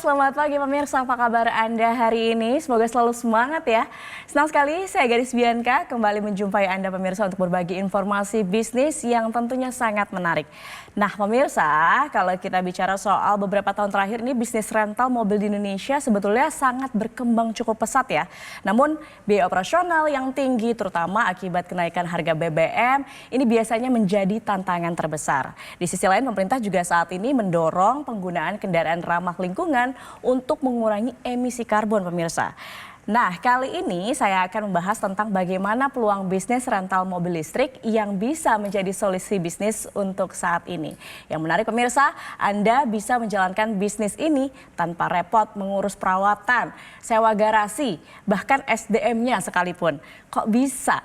selamat pagi pemirsa, apa kabar Anda hari ini? Semoga selalu semangat ya. Senang sekali saya Gadis Bianca kembali menjumpai Anda pemirsa untuk berbagi informasi bisnis yang tentunya sangat menarik. Nah pemirsa, kalau kita bicara soal beberapa tahun terakhir ini bisnis rental mobil di Indonesia sebetulnya sangat berkembang cukup pesat ya. Namun biaya operasional yang tinggi terutama akibat kenaikan harga BBM ini biasanya menjadi tantangan terbesar. Di sisi lain pemerintah juga saat ini mendorong penggunaan kendaraan ramah lingkungan untuk mengurangi emisi karbon pemirsa. Nah, kali ini saya akan membahas tentang bagaimana peluang bisnis rental mobil listrik yang bisa menjadi solusi bisnis untuk saat ini. Yang menarik pemirsa, Anda bisa menjalankan bisnis ini tanpa repot mengurus perawatan, sewa garasi, bahkan SDM-nya sekalipun. Kok bisa?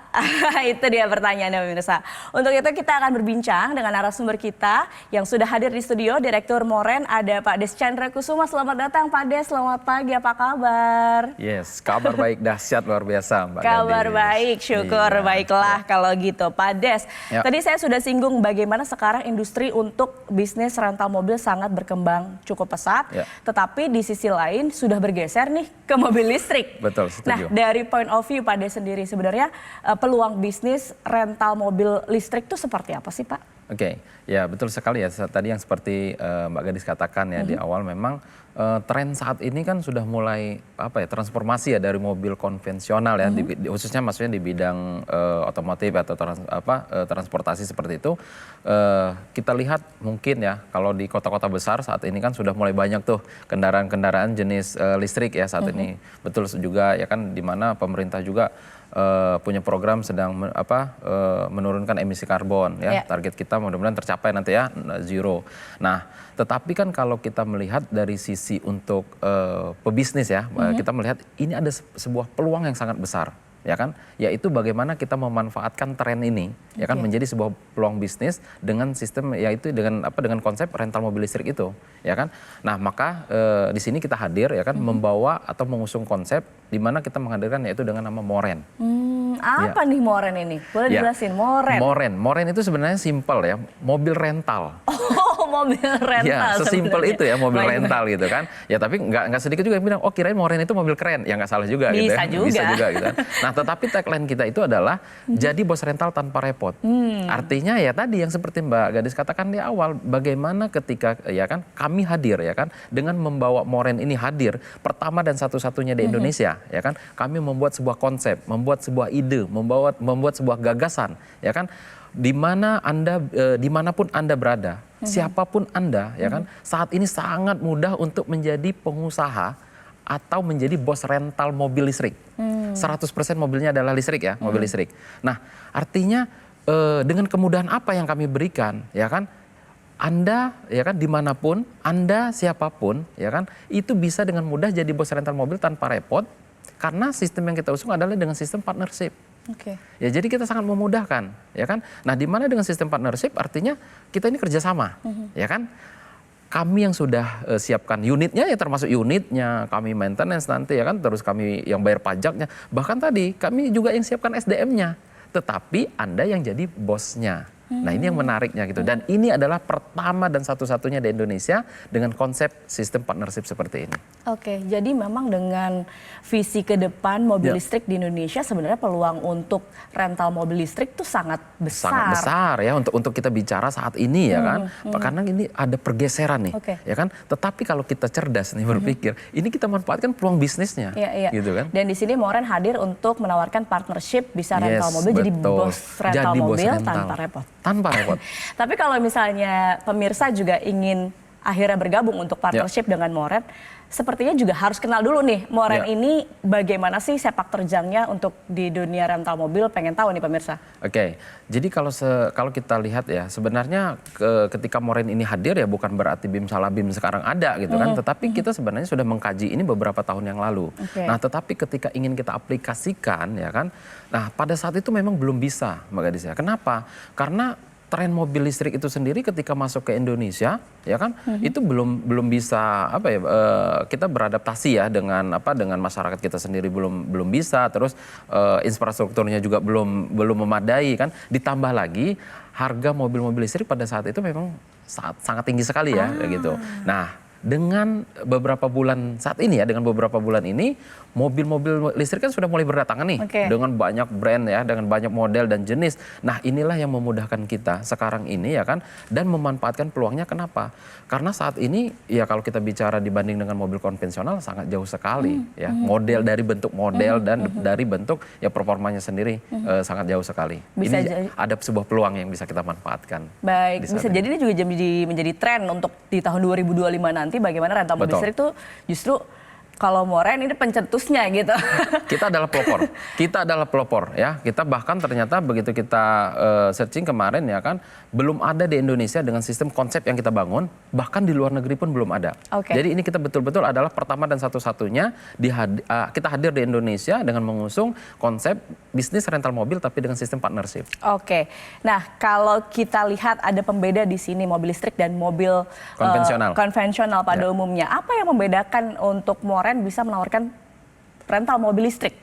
Itu dia pertanyaannya pemirsa. Untuk itu kita akan berbincang dengan narasumber kita yang sudah hadir di studio, Direktur Moren, ada Pak Des Chandra Kusuma. Selamat datang Pak Des, selamat pagi, apa kabar? Yes, kabar baik dahsyat luar biasa Mbak Kabar Gadis. baik, syukur baiklah kalau gitu. Pak Des, tadi saya sudah singgung bagaimana sekarang industri untuk bisnis rental mobil sangat berkembang cukup pesat. Tetapi di sisi lain sudah bergeser nih ke mobil listrik. Betul, setuju. Nah dari point of view Pak Des sendiri sebenarnya peluang bisnis rental mobil listrik itu seperti apa sih Pak? Oke, ya betul sekali ya. Tadi yang seperti Mbak Gadis katakan ya di awal memang tren saat ini kan sudah mulai transformasi ya dari mobil konvensional ya, khususnya maksudnya di bidang otomotif atau transportasi seperti itu. Kita lihat mungkin ya kalau di kota-kota besar saat ini kan sudah mulai banyak tuh kendaraan-kendaraan jenis listrik ya saat ini. Betul juga ya kan di mana pemerintah juga punya program sedang menurunkan emisi karbon ya. Target kita mudah-mudahan tercapai nanti ya zero. Nah, tetapi kan kalau kita melihat dari sisi untuk pebisnis ya, kita melihat ini ada sebuah peluang yang sangat besar ya kan, yaitu bagaimana kita memanfaatkan tren ini ya kan menjadi sebuah peluang bisnis dengan sistem yaitu dengan konsep rental mobil listrik itu ya kan. Nah, maka di sini kita hadir ya kan membawa atau mengusung konsep di mana kita menghadirkan yaitu dengan nama Moren. Apa nih Moren ini? Boleh dijelasin Moren? Moren itu sebenarnya simpel ya, mobil rental. Oh, mobil rental. Ya, sesimpel itu ya mobil rental gitu kan. Ya tapi nggak sedikit juga yang bilang, oh kirain Moren itu mobil keren. Ya nggak salah juga gitu ya. Bisa juga gitu kan. Nah, tetapi tagline kita itu adalah jadi bos rental tanpa repot. Artinya ya tadi yang seperti Mbak Gadis katakan di awal, bagaimana ketika ya kan kami hadir ya kan dengan membawa Moren ini hadir pertama dan satu-satunya di Indonesia ya kan. Kami membuat sebuah konsep, membuat sebuah ide, membuat sebuah gagasan ya kan. Dimanapun Anda berada, siapapun Anda ya kan, saat ini sangat mudah untuk menjadi pengusaha atau menjadi bos rental mobil listrik. 100% mobilnya adalah listrik ya, mobil listrik. Nah, artinya dengan kemudahan apa yang kami berikan ya kan, Anda ya kan dimanapun, Anda siapapun ya kan, itu bisa dengan mudah jadi bos rental mobil tanpa repot, karena sistem yang kita usung adalah dengan sistem partnership. Ya jadi kita sangat memudahkan ya kan. Nah, di mana dengan sistem partnership artinya kita ini kerjasama ya kan. Kami yang sudah siapkan unitnya ya, termasuk unitnya, kami maintenance nanti ya kan, terus kami yang bayar pajaknya, bahkan tadi kami juga yang siapkan SDM-nya, tetapi Anda yang jadi bosnya. Nah, ini yang menariknya gitu, dan ini adalah pertama dan satu-satunya di Indonesia dengan konsep sistem partnership seperti ini. Oke, jadi memang dengan visi ke depan mobil listrik di Indonesia sebenarnya peluang untuk rental mobil listrik itu sangat besar. Sangat besar ya untuk kita bicara saat ini ya kan, karena ini ada pergeseran nih ya kan. Tetapi kalau kita cerdas nih berpikir, ini kita manfaatkan peluang bisnisnya, gitu kan. Dan di sini Moren hadir untuk menawarkan partnership bisa rental mobil, jadi bos rental mobil tanpa repot. Tanpa repot. Tapi kalau misalnya pemirsa juga ingin akhirnya bergabung untuk partnership dengan Moren, sepertinya juga harus kenal dulu nih Moren ini bagaimana sih sepak terjangnya untuk di dunia rental mobil, pengen tahu nih pemirsa. Oke, jadi kalau kita lihat ya sebenarnya ketika Moren ini hadir ya bukan berarti BIM Salabim sekarang ada gitu kan, tetapi kita sebenarnya sudah mengkaji ini beberapa tahun yang lalu. Nah, tetapi ketika ingin kita aplikasikan ya kan, nah pada saat itu memang belum bisa Mbak Gadis ya. Kenapa? Karena tren mobil listrik itu sendiri ketika masuk ke Indonesia ya kan itu belum bisa kita beradaptasi ya dengan masyarakat kita sendiri belum bisa, terus infrastrukturnya juga belum memadai kan, ditambah lagi harga mobil-mobil listrik pada saat itu memang sangat tinggi sekali ya gitu. Nah, dengan beberapa bulan saat ini ya, dengan beberapa bulan ini mobil-mobil listrik kan sudah mulai berdatangan nih dengan banyak brand ya, dengan banyak model dan jenis. Nah, inilah yang memudahkan kita sekarang ini ya kan, dan memanfaatkan peluangnya. Kenapa? Karena saat ini ya kalau kita bicara dibanding dengan mobil konvensional sangat jauh sekali ya. Model dari bentuk model dan dari bentuk ya performanya sendiri sangat jauh sekali. Bisa ini ada sebuah peluang yang bisa kita manfaatkan. Baik, bisa jadi ini juga menjadi tren untuk di tahun 2025 nanti bagaimana rental mobil listrik itu justru kalau Moren ini pencetusnya gitu. Kita adalah pelopor ya. Kita bahkan ternyata begitu kita searching kemarin ya kan, belum ada di Indonesia dengan sistem konsep yang kita bangun, bahkan di luar negeri pun belum ada. Jadi ini kita betul-betul adalah pertama dan satu-satunya kita hadir di Indonesia dengan mengusung konsep bisnis rental mobil tapi dengan sistem partnership. Nah kalau kita lihat ada pembeda di sini mobil listrik dan mobil konvensional pada umumnya. Apa yang membedakan untuk Moren bisa menawarkan rental mobil listrik?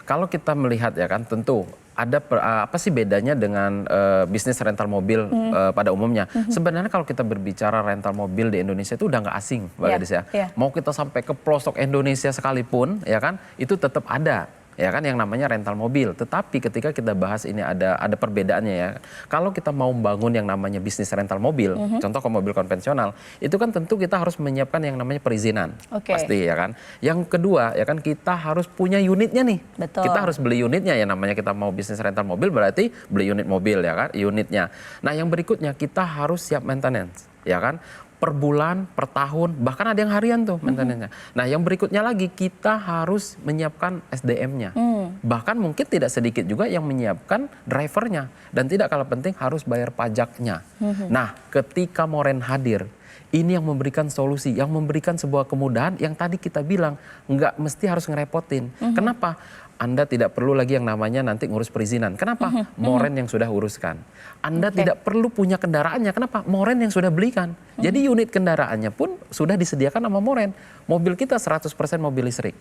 Kalau kita melihat ya kan, tentu ada apa sih bedanya dengan bisnis rental mobil pada umumnya? Sebenarnya kalau kita berbicara rental mobil di Indonesia itu udah nggak asing, Mbak Gadis ya. Mau kita sampai ke pelosok Indonesia sekalipun, ya kan, itu tetap ada. Ya kan yang namanya rental mobil. Tetapi ketika kita bahas ini ada perbedaannya ya. Kalau kita mau membangun yang namanya bisnis rental mobil, contoh ke mobil konvensional, itu kan tentu kita harus menyiapkan yang namanya perizinan. Pasti ya kan. Yang kedua ya kan kita harus punya unitnya nih. Kita harus beli unitnya ya, namanya kita mau bisnis rental mobil berarti beli unit mobil ya kan, unitnya. Nah, yang berikutnya kita harus siap maintenance, ya kan? Per bulan, per tahun, bahkan ada yang harian tuh maintenance-nya. Nah, yang berikutnya lagi kita harus menyiapkan SDM-nya. Bahkan mungkin tidak sedikit juga yang menyiapkan drivernya. Dan tidak kalah penting harus bayar pajaknya. Nah, ketika Moren hadir, ini yang memberikan solusi, yang memberikan sebuah kemudahan yang tadi kita bilang nggak mesti harus ngerepotin. Kenapa? Anda tidak perlu lagi yang namanya nanti ngurus perizinan. Kenapa? Moren yang sudah uruskan. Anda tidak perlu punya kendaraannya. Kenapa? Moren yang sudah belikan. Jadi unit kendaraannya pun sudah disediakan sama Moren. Mobil kita 100% mobil listrik.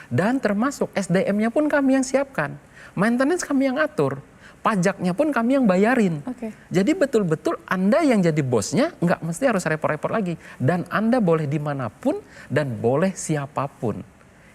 Dan termasuk SDM-nya pun kami yang siapkan. Maintenance kami yang atur. Pajaknya pun kami yang bayarin. Jadi betul-betul Anda yang jadi bosnya nggak mesti harus repot-repot lagi. Dan Anda boleh dimanapun dan boleh siapapun.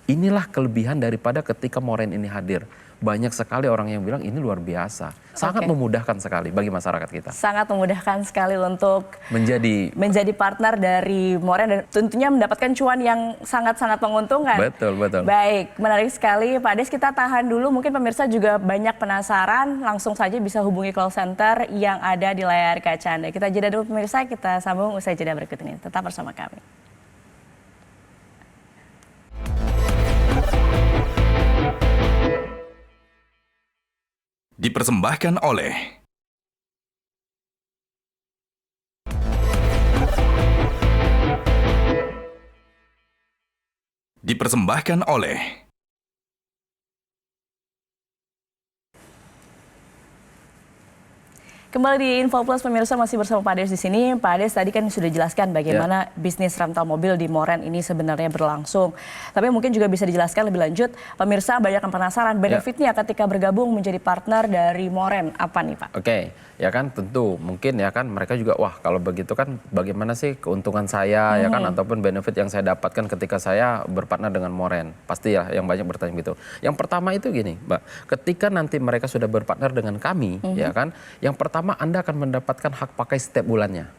Inilah kelebihan daripada ketika Moren ini hadir. Banyak sekali orang yang bilang ini luar biasa. Sangat memudahkan sekali bagi masyarakat kita. Sangat memudahkan sekali untuk menjadi partner dari Moren dan tentunya mendapatkan cuan yang sangat-sangat menguntungkan. Betul. Baik, menarik sekali. Pak Des, kita tahan dulu. Mungkin pemirsa juga banyak penasaran. Langsung saja bisa hubungi call center yang ada di layar kaca Anda. Kita jeda dulu pemirsa, kita sambung usai jeda berikut ini. Tetap bersama kami. Dipersembahkan oleh Kembali di Info Plus pemirsa, masih bersama Pak Des di sini. Pak Des tadi kan sudah jelaskan bagaimana bisnis rental mobil di Moren ini sebenarnya berlangsung. Tapi mungkin juga bisa dijelaskan lebih lanjut. Pemirsa banyak yang penasaran benefitnya ketika bergabung menjadi partner dari Moren. Apa nih Pak? Ya kan tentu mungkin ya kan mereka juga wah kalau begitu kan bagaimana sih keuntungan saya ya kan ataupun benefit yang saya dapatkan ketika saya berpartner dengan Moren. Pasti ya yang banyak bertanya gitu. Yang pertama itu gini Mbak, ketika nanti mereka sudah berpartner dengan kami ya kan, yang pertama Anda akan mendapatkan hak pakai setiap bulannya.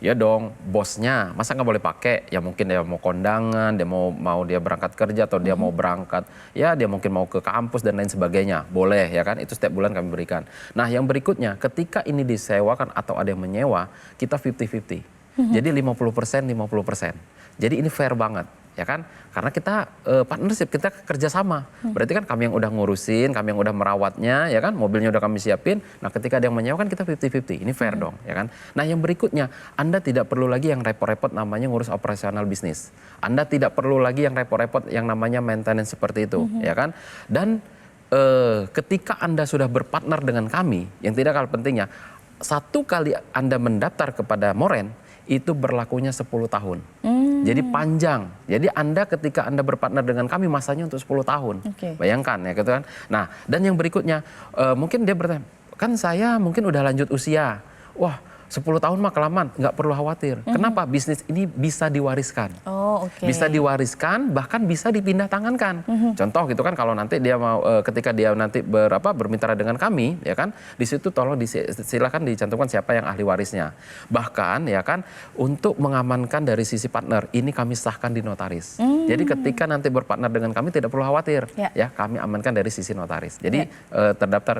Ya dong, bosnya masa nggak boleh pakai? Ya mungkin dia mau kondangan, dia mau dia berangkat kerja atau dia mau berangkat, ya dia mungkin mau ke kampus dan lain sebagainya. Boleh ya kan, itu setiap bulan kami berikan. Nah yang berikutnya, ketika ini disewakan atau ada yang menyewa, kita 50-50. Jadi 50%, 50%. Jadi ini fair banget. Ya kan, karena kita partnership, kita kerjasama. Berarti kan kami yang udah ngurusin, kami yang udah merawatnya, ya kan, mobilnya udah kami siapin. Nah, ketika ada yang menyewa kan kita 50-50, ini fair dong, ya kan. Nah, yang berikutnya, Anda tidak perlu lagi yang repot-repot namanya ngurus operasional bisnis. Anda tidak perlu lagi yang repot-repot yang namanya maintenance seperti itu, ya kan. Dan ketika Anda sudah berpartner dengan kami, yang tidak kalah pentingnya, satu kali Anda mendaftar kepada Moren, itu berlakunya 10 tahun. Jadi panjang. Jadi Anda ketika Anda berpartner dengan kami masanya untuk 10 tahun. Bayangkan ya gitu kan. Nah, dan yang berikutnya mungkin dia bertanya, kan saya mungkin udah lanjut usia. Wah, 10 tahun mah kelamaan, nggak perlu khawatir. Kenapa? Bisnis ini bisa diwariskan. Oh, oke. Bisa diwariskan, bahkan bisa dipindah tangankan. Contoh gitu kan, kalau nanti dia mau ketika dia nanti bermitra dengan kami, ya kan, di situ tolong silakan dicantumkan siapa yang ahli warisnya. Bahkan ya kan, untuk mengamankan dari sisi partner, ini kami sahkan di notaris. Jadi ketika nanti berpartner dengan kami tidak perlu khawatir, ya kami amankan dari sisi notaris. Jadi terdaftar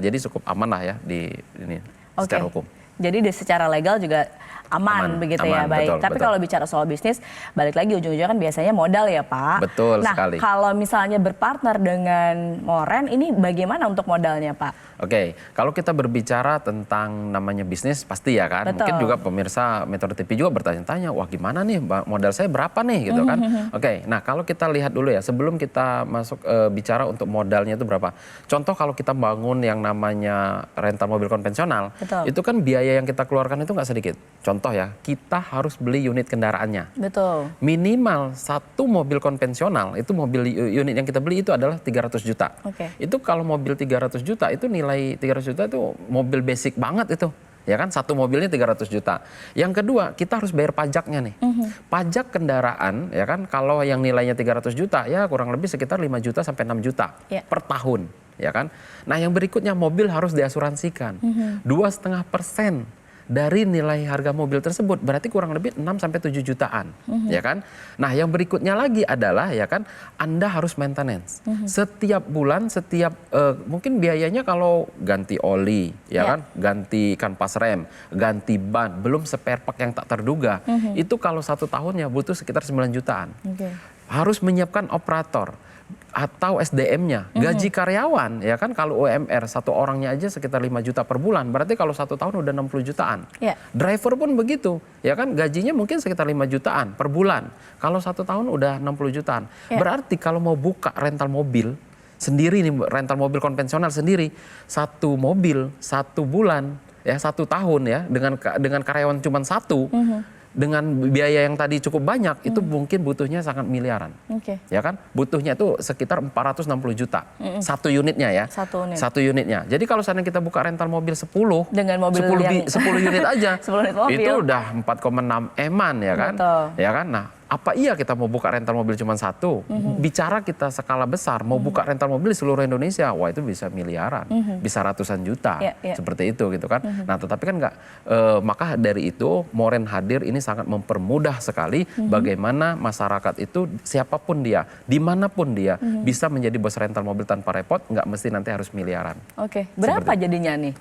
jadi cukup aman lah ya di ini. Secara hukum. Jadi secara legal juga aman begitu ya, baik. Betul, tapi kalau bicara soal bisnis, balik lagi ujung-ujungnya kan biasanya modal ya Pak. Betul nah, sekali. Kalau misalnya berpartner dengan Moren, ini bagaimana untuk modalnya Pak? Oke, kalau kita berbicara tentang namanya bisnis pasti ya kan. Betul. Mungkin juga pemirsa Metro TV juga bertanya-tanya, wah gimana nih modal saya berapa nih gitu kan. Oke, nah kalau kita lihat dulu ya, sebelum kita masuk bicara untuk modalnya itu berapa. Contoh kalau kita bangun yang namanya rental mobil konvensional, Betul. itu kan biaya yang kita keluarkan itu nggak sedikit. Contoh ya, kita harus beli unit kendaraannya. Betul. Minimal satu mobil konvensional, itu mobil unit yang kita beli itu adalah 300 juta. Oke. Itu kalau mobil 300 juta itu nilai 300 juta itu mobil basic banget itu. Ya kan, satu mobilnya 300 juta. Yang kedua, kita harus bayar pajaknya nih. Pajak kendaraan, ya kan, kalau yang nilainya 300 juta, ya kurang lebih sekitar 5 juta sampai 6 juta per tahun. Ya kan. Nah yang berikutnya, mobil harus diasuransikan. 2,5% dari nilai harga mobil tersebut, berarti kurang lebih 6 sampai 7 jutaan, ya kan? Nah, yang berikutnya lagi adalah ya kan, Anda harus maintenance. Setiap bulan, mungkin biayanya kalau ganti oli, ya kan, ganti kanvas rem, ganti ban, belum spare part yang tak terduga. Itu kalau 1 tahunnya butuh sekitar 9 jutaan. Harus menyiapkan operator atau SDM-nya, gaji karyawan, ya kan, kalau UMR satu orangnya aja sekitar 5 juta per bulan, berarti kalau 1 tahun udah 60 jutaan. Driver pun begitu, ya kan, gajinya mungkin sekitar 5 jutaan per bulan, kalau 1 tahun udah 60 jutaan. Berarti kalau mau buka rental mobil sendiri nih, rental mobil konvensional sendiri, 1 mobil 1 bulan, ya 1 tahun ya, dengan karyawan cuma 1, dengan biaya yang tadi cukup banyak, itu mungkin butuhnya sangat miliaran. Ya kan? Butuhnya itu sekitar 460 juta. Satu unitnya ya. Satu unitnya. Jadi kalau seandainya kita buka rental mobil 10, dengan mobil 10 unit aja, 10 unit mobil. itu udah 4,6 eman ya kan? Ya kan? Nah, apa iya kita mau buka rental mobil cuma 1? Bicara kita skala besar, mau buka rental mobil di seluruh Indonesia, wah itu bisa miliaran, bisa ratusan juta, seperti itu gitu kan. Nah tetapi kan nggak, maka dari itu Moren hadir ini sangat mempermudah sekali bagaimana masyarakat itu siapapun dia, dimanapun dia, bisa menjadi bos rental mobil tanpa repot, nggak mesti nanti harus miliaran. Berapa jadinya nih?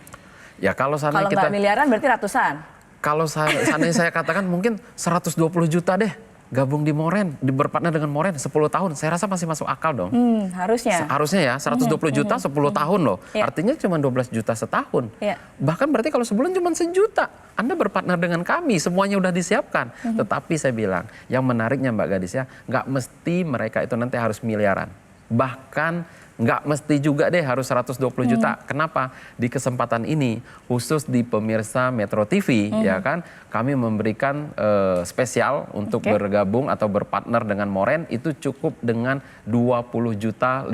Ya kalau nggak miliaran berarti ratusan? Kalau seandainya saya katakan mungkin 120 juta deh. Gabung di Moren, berpartner dengan Moren 10 tahun, saya rasa masih masuk akal dong. Harusnya. Harusnya ya, 120 juta 10 tahun loh. Artinya cuma 12 juta setahun. Bahkan berarti kalau sebulan cuma 1 juta. Anda berpartner dengan kami, semuanya udah disiapkan. Tetapi saya bilang, yang menariknya Mbak Gadis ya, nggak mesti mereka itu nanti harus miliaran. Bahkan nggak mesti juga deh harus 120 juta. Kenapa? Di kesempatan ini, khusus di pemirsa Metro TV, ya kan, kami memberikan spesial untuk bergabung atau berpartner dengan Moren, itu cukup dengan 20.500.000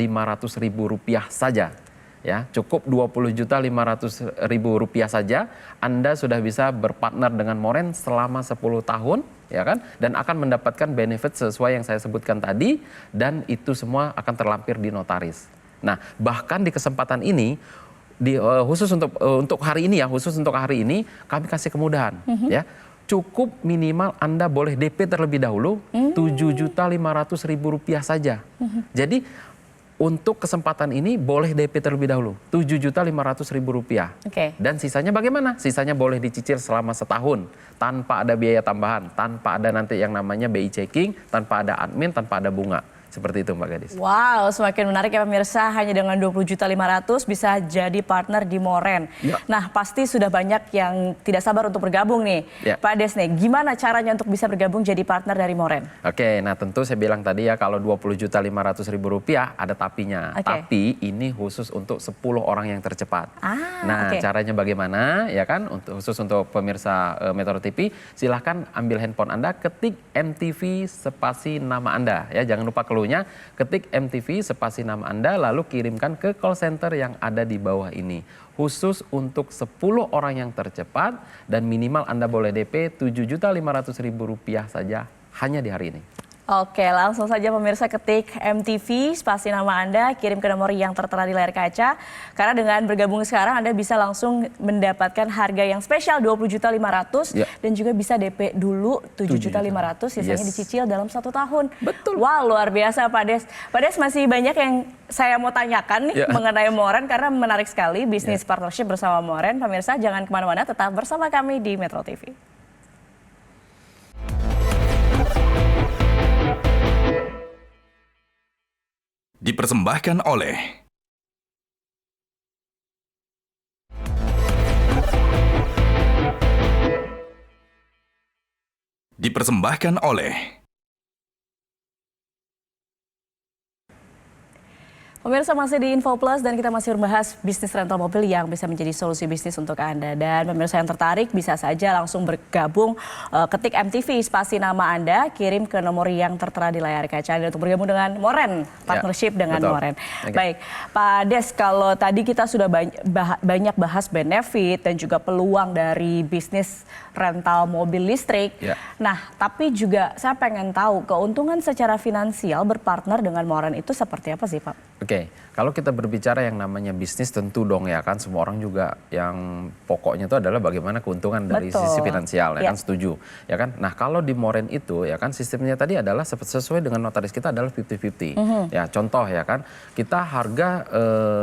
rupiah saja. Ya, cukup 20.500.000 rupiah saja, Anda sudah bisa berpartner dengan Moren selama 10 tahun, ya kan, dan akan mendapatkan benefit sesuai yang saya sebutkan tadi, dan itu semua akan terlampir di notaris. Nah, bahkan di kesempatan ini, khusus untuk hari ini ya, kami kasih kemudahan, ya. Cukup minimal Anda boleh DP terlebih dahulu 7.500.000 rupiah saja. Jadi untuk kesempatan ini boleh DP terlebih dahulu 7.500.000 rupiah. Dan sisanya bagaimana? Sisanya boleh dicicil selama setahun tanpa ada biaya tambahan, tanpa ada nanti yang namanya BI checking, tanpa ada admin, tanpa ada bunga. Seperti itu Mbak Gadis. Wow, semakin menarik ya pemirsa, hanya dengan 20.500.000 bisa jadi partner di Moren. Nah, pasti sudah banyak yang tidak sabar untuk bergabung nih. Pak Des nih, gimana caranya untuk bisa bergabung jadi partner dari Moren? Oke, nah tentu saya bilang tadi ya, kalau 20.500.000 rupiah ada tapinya. Tapi ini khusus untuk 10 orang yang tercepat. Caranya bagaimana? Ya kan, khusus untuk pemirsa Metro TV, silahkan ambil handphone Anda, ketik MTV spasi nama Anda. Ya, jangan lupa keluar caranya ketik MTV spasi nama Anda lalu kirimkan ke call center yang ada di bawah ini. Khusus untuk 10 orang yang tercepat dan minimal Anda boleh DP Rp7.500.000 saja hanya di hari ini. Oke, langsung saja pemirsa ketik MTV, spasi nama Anda, kirim ke nomor yang tertera di layar kaca. Karena dengan bergabung sekarang Anda bisa langsung mendapatkan harga yang spesial Rp20.500.000 dan juga bisa DP dulu Rp7.500.000, sisanya dicicil dalam 1 tahun. Betul. Wah, luar biasa Pak Des. Pak Des, masih banyak yang saya mau tanyakan nih mengenai Moren karena menarik sekali bisnis partnership bersama Moren. Pemirsa jangan kemana-mana, tetap bersama kami di Metro TV. Dipersembahkan oleh Pemirsa masih di Info Plus dan kita masih membahas bisnis rental mobil yang bisa menjadi solusi bisnis untuk Anda. Dan pemirsa yang tertarik bisa saja langsung bergabung, ketik MTV spasi nama Anda, kirim ke nomor yang tertera di layar kaca Anda untuk bergabung dengan Moren, partnership dengan Moren. Baik, Pak Des, kalau tadi kita sudah banyak bahas benefit dan juga peluang dari bisnis rental mobil listrik. Nah, tapi juga saya pengen tahu keuntungan secara finansial berpartner dengan Moren itu seperti apa sih, Pak? Oke, kalau kita berbicara yang namanya bisnis tentu dong ya kan semua orang juga yang pokoknya itu adalah bagaimana keuntungan dari sisi finansial ya kan, setuju ya kan. Nah kalau di Moren itu ya kan sistemnya tadi adalah sesuai dengan notaris kita adalah 50-50. Ya contoh ya kan kita harga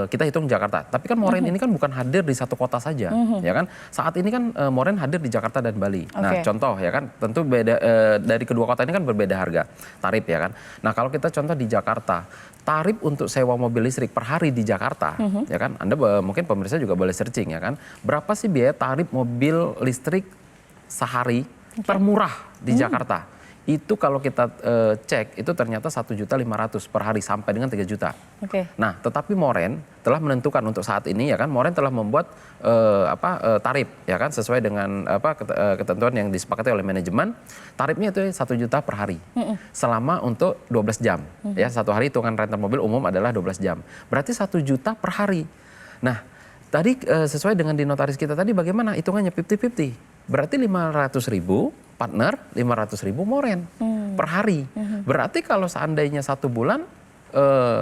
kita hitung Jakarta, tapi kan Moren ini kan bukan hadir di satu kota saja ya kan. Saat ini kan Moren hadir di Jakarta dan Bali. Nah contoh ya kan tentu beda dari kedua kota ini kan berbeda harga tarif ya kan. Nah kalau kita contoh di Jakarta, tarif untuk sewa mobil listrik per hari di Jakarta, ya kan? Anda mungkin pemirsa juga boleh searching ya kan. Berapa sih biaya tarif mobil listrik sehari termurah di Jakarta? Itu kalau kita cek itu ternyata 1.500.000 per hari sampai dengan 3 juta. Nah, tetapi Moren telah menentukan untuk saat ini ya kan Moren telah membuat tarif ya kan sesuai dengan ketentuan yang disepakati oleh manajemen. Tarifnya itu 1 juta per hari. Selama untuk 12 jam. Ya, satu hari hitungan rental mobil umum adalah 12 jam. Berarti 1 juta per hari. Nah, tadi sesuai dengan di notaris kita tadi bagaimana hitungannya 50-50. Berarti 500.000 partner, 500.000 Moren per hari. Berarti kalau seandainya 1 bulan,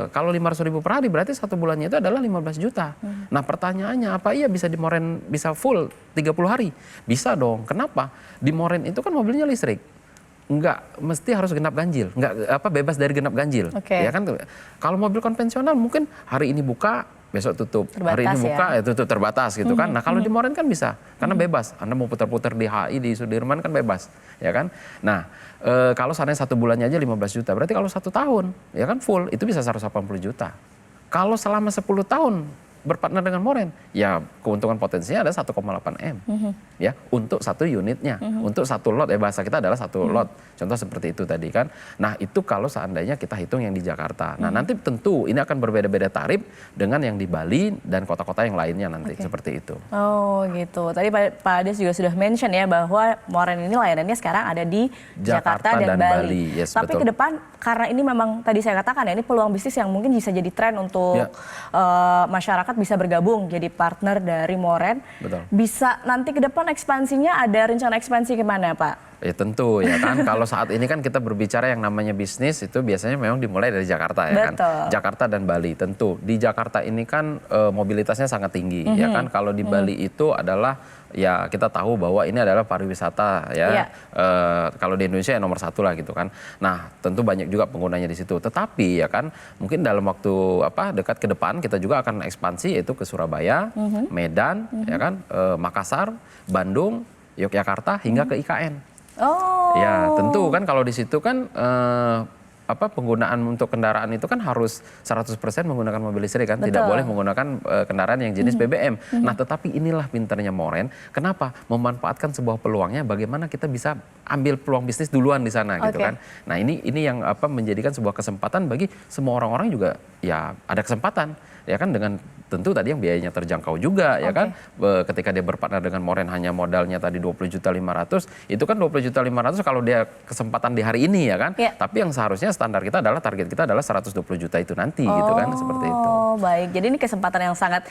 kalau 500.000 per hari berarti 1 bulannya itu adalah 15 juta. Nah pertanyaannya apa iya bisa di Moren bisa full 30 hari? Bisa dong. Kenapa? Di Moren itu kan mobilnya listrik. Enggak mesti harus genap ganjil, enggak bebas dari genap ganjil. Ya kan kalau mobil konvensional mungkin hari ini buka besok tutup, hari ini buka ya tutup terbatas gitu kan. Nah kalau di Moren kan bisa karena bebas. Anda mau putar-putar di HI di Sudirman kan bebas, ya kan. Nah kalau seandainya 1 bulannya aja 15 juta, berarti kalau 1 tahun ya kan full itu bisa 180 juta. Kalau selama 10 tahun berpartner dengan Moren, ya keuntungan potensinya ada 1,8 M, ya untuk 1 unitnya, untuk 1 lot, bahasa kita adalah 1 lot, contoh seperti itu tadi kan. Nah itu kalau seandainya kita hitung yang di Jakarta. Nah nanti tentu ini akan berbeda-beda tarif dengan yang di Bali dan kota-kota yang lainnya nanti seperti itu. Oh gitu. Tadi Pak Ades juga sudah mention ya bahwa Moren ini layanannya sekarang ada di Jakarta dan Bali. Yes, tapi ke depan karena ini memang tadi saya katakan ya ini peluang bisnis yang mungkin bisa jadi tren untuk masyarakat bisa bergabung jadi partner dari Moren. Bisa nanti ke depan ekspansinya ada rencana ekspansi kemana Pak? Ya tentu ya kan kalau saat ini kan kita berbicara yang namanya bisnis itu biasanya memang dimulai dari Jakarta ya kan. Jakarta dan Bali tentu. Di Jakarta ini kan mobilitasnya sangat tinggi ya kan. Kalau di Bali itu adalah ya kita tahu bahwa ini adalah pariwisata ya. Kalau di Indonesia ya nomor 1 lah gitu kan. Nah tentu banyak juga penggunanya di situ. Tetapi ya kan mungkin dalam waktu dekat ke depan kita juga akan ekspansi yaitu ke Surabaya, Medan, ya kan, Makassar, Bandung, Yogyakarta hingga ke IKN. Ya tentu kan kalau di situ kan penggunaan untuk kendaraan itu kan harus 100% menggunakan mobil listrik kan, tidak boleh menggunakan kendaraan yang jenis BBM. Nah tetapi inilah pinternya Moren, kenapa memanfaatkan sebuah peluangnya, bagaimana kita bisa ambil peluang bisnis duluan di sana gitu kan. Nah ini yang menjadikan sebuah kesempatan bagi semua orang-orang juga ya ada kesempatan ya kan dengan tentu tadi yang biayanya terjangkau juga ya kan. Ketika dia berpartner dengan Moren hanya modalnya tadi 20.500.000, itu kan 20.500.000 kalau dia kesempatan di hari ini ya kan. Tapi yang seharusnya standar kita adalah target kita adalah 120 juta itu nanti gitu kan, seperti itu. Oh baik, jadi ini kesempatan yang sangat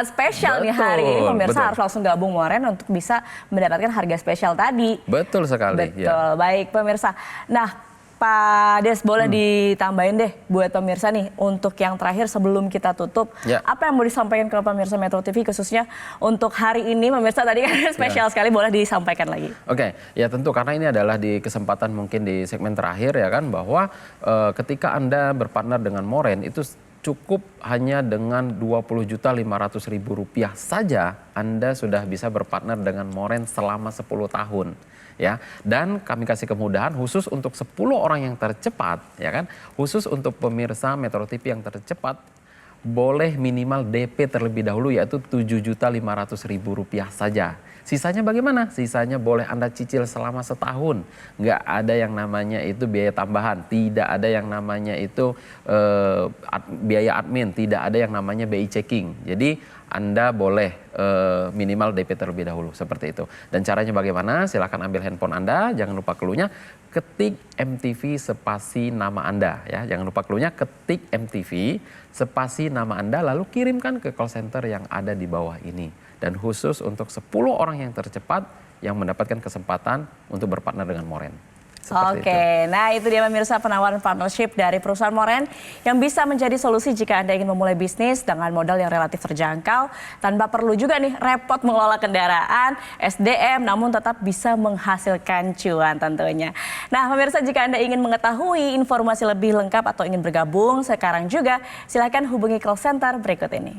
spesial nih hari ini, pemirsa harus langsung gabung Moren untuk bisa mendapatkan harga spesial tadi. Betul sekali. Betul, baik pemirsa. Nah Pak Des, boleh ditambahin deh buat pemirsa nih untuk yang terakhir sebelum kita tutup, apa yang mau disampaikan ke pemirsa Metro TV khususnya untuk hari ini, pemirsa tadi kan spesial sekali, boleh disampaikan lagi. Oke, ya tentu karena ini adalah di kesempatan mungkin di segmen terakhir ya kan, bahwa ketika Anda berpartner dengan Moren itu cukup hanya dengan Rp20.500.000 saja Anda sudah bisa berpartner dengan Moren selama 10 tahun. Ya, dan kami kasih kemudahan khusus untuk 10 orang yang tercepat, ya kan, khusus untuk pemirsa Metro TV yang tercepat, boleh minimal DP terlebih dahulu yaitu Rp7.500.000 saja. Sisanya bagaimana? Sisanya boleh Anda cicil selama setahun. Nggak ada yang namanya itu biaya tambahan, tidak ada yang namanya itu biaya admin, tidak ada yang namanya BI checking. Jadi Anda boleh minimal DP terlebih dahulu seperti itu. Dan caranya bagaimana? Silakan ambil handphone Anda, jangan lupa cluenya, ketik MTV spasi nama Anda ya. Jangan lupa cluenya, ketik MTV spasi nama Anda lalu kirimkan ke call center yang ada di bawah ini. Dan khusus untuk 10 orang yang tercepat yang mendapatkan kesempatan untuk berpartner dengan Moren. Oke, nah itu dia pemirsa penawaran partnership dari perusahaan Moren yang bisa menjadi solusi jika Anda ingin memulai bisnis dengan modal yang relatif terjangkau tanpa perlu juga nih repot mengelola kendaraan, SDM, namun tetap bisa menghasilkan cuan tentunya. Nah pemirsa, jika Anda ingin mengetahui informasi lebih lengkap atau ingin bergabung sekarang juga, silakan hubungi call center berikut ini.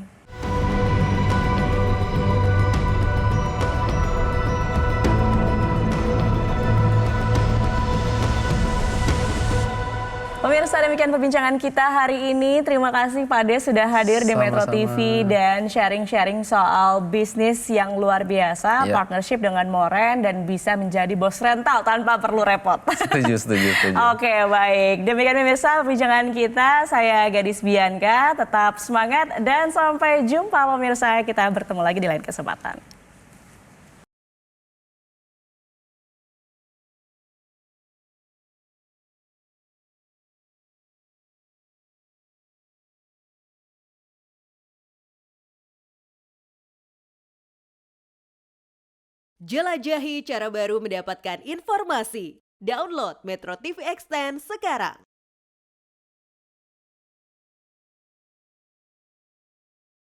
Pemirsa, demikian perbincangan kita hari ini. Terima kasih Pak Des sudah hadir di Metro TV dan sharing-sharing soal bisnis yang luar biasa, partnership dengan Moren dan bisa menjadi bos rental tanpa perlu repot. Setuju. Oke, baik. Demikian pemirsa perbincangan kita. Saya Gadis Bianca, tetap semangat dan sampai jumpa pemirsa. Kita bertemu lagi di lain kesempatan. Jelajahi cara baru mendapatkan informasi. Download Metro TV Extend sekarang.